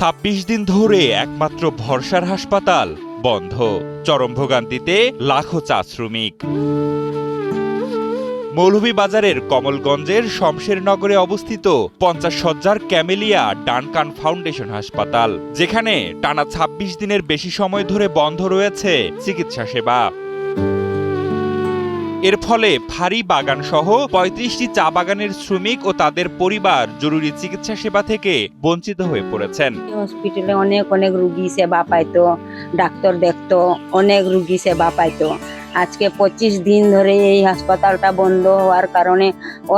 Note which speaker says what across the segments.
Speaker 1: ২৬ দিন ধরে একমাত্র ভরসার হাসপাতাল বন্ধ। চরম ভোগান্তিতে লাখো চা শ্রমিক। মৌলভীবাজারের কমলগঞ্জের শমশেরনগরে অবস্থিত ৫০ শয্যার ক্যামেলিয়া ডানকান ফাউন্ডেশন হাসপাতাল, যেখানে টানা ২৬ দিনের বেশি সময় ধরে বন্ধ রয়েছে চিকিৎসা সেবা। এর ফলে ফাঁড়ি বাগান সহ ৩৫টি চা বাগানের শ্রমিক ও তাদের পরিবার জরুরি চিকিৎসা সেবা থেকে বঞ্চিত হয়ে পড়েছেন।
Speaker 2: হসপিটালে অনেক অনেক রুগী সেবা পাইতো, ডাক্তার দেখতো, অনেক রুগী সেবা পাইতো। আজকে ২৫ দিন ধরে এই হাসপাতালটা বন্ধ হওয়ার কারণে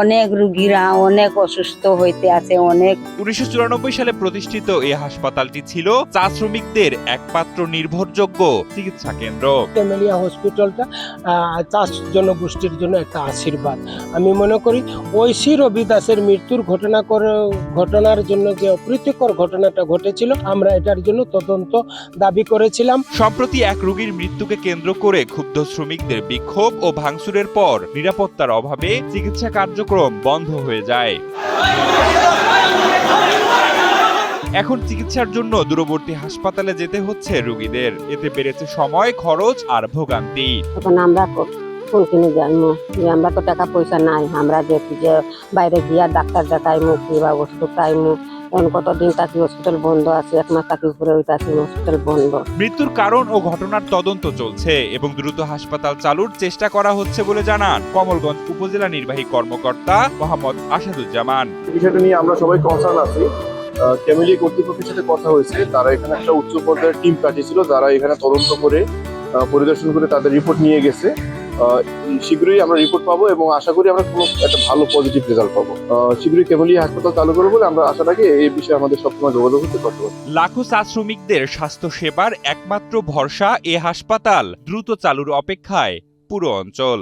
Speaker 2: অনেক রুগীরা অনেক অসুস্থ হইতে আছে।
Speaker 1: ১৯৯৪ সালে প্রতিষ্ঠিত এই হাসপাতালটি ছিল চা শ্রমিকদের একমাত্র নির্ভরযোগ্য চিকিৎসা কেন্দ্র।
Speaker 3: ক্যামেলিয়া হসপিটালটা চা জনগোষ্ঠীর জন্য একটা আশীর্বাদ। আমি মনে করি ঐশী রবি দাসের মৃত্যুর ঘটনার জন্য যে অপ্রীতিকর ঘটনাটা ঘটেছিল, আমরা এটার জন্য তদন্ত দাবি করেছিলাম।
Speaker 1: সম্প্রতি এক রোগীর মৃত্যুকে কেন্দ্র করে ক্ষুব্ধ শ্রমিকদের বিক্ষোভ ও ভাঙচুরের পর নিরাপত্তার অভাবে চিকিৎসা কার্যক্রম বন্ধ হয়ে যায়। এখন চিকিৎসার জন্য দূরবর্তী হাসপাতালে যেতে হচ্ছে রোগীদের। এতে বেড়েছে সময়, খরচ আর ভোগান্তি।
Speaker 4: এখন আমরা কোনখানে জানবো যে আমরা তো টাকা পয়সা নাই, আমরা যে বাইরে গিয়া ডাক্তার দেখাইমু কিংবা ওষুধ খাইমু। এখন কতদিন তাকে হসপিটাল বন্ধ আছে, ১ মাস তাকে উপরে হইতাছে হসপিটাল বন্ধ।
Speaker 1: মৃত্যুর কারণ ও ঘটনার তদন্ত চলছে এবং দ্রুত হাসপাতাল চালুর চেষ্টা করা হচ্ছে বলে জানান কমলগঞ্জ উপজেলা নির্বাহী কর্মকর্তা মোহাম্মদ আসাদুজ্জামান।
Speaker 5: বিষয়টা নিয়ে আমরা সবাই কনসার্ন আছি। ক্যামেলিয়া কর্তৃপক্ষের সাথে কথা হয়েছে, তারা এখানে একটা উচ্চ পর্যায়ের টিম পাঠিয়েছিল, যারা এখানে তদন্ত করে পরিদর্শন করে তাদের রিপোর্ট নিয়ে গেছে। শীঘ্রই আমরা রিপোর্ট পাবো এবং আশা করি আমরা কোনো একটা ভালো পজিটিভ রেজাল্ট পাবো। শীঘ্রই ক্যামেলিয়া হাসপাতাল চালু করবো বলে আমরা আশা রাখি। এই বিষয়ে আমাদের সবসময় যোগাযোগ করতে পারবো।
Speaker 1: লাখো চা শ্রমিকদের স্বাস্থ্য সেবার একমাত্র ভরসা এ হাসপাতাল দ্রুত চালুর অপেক্ষায় পুরো অঞ্চল।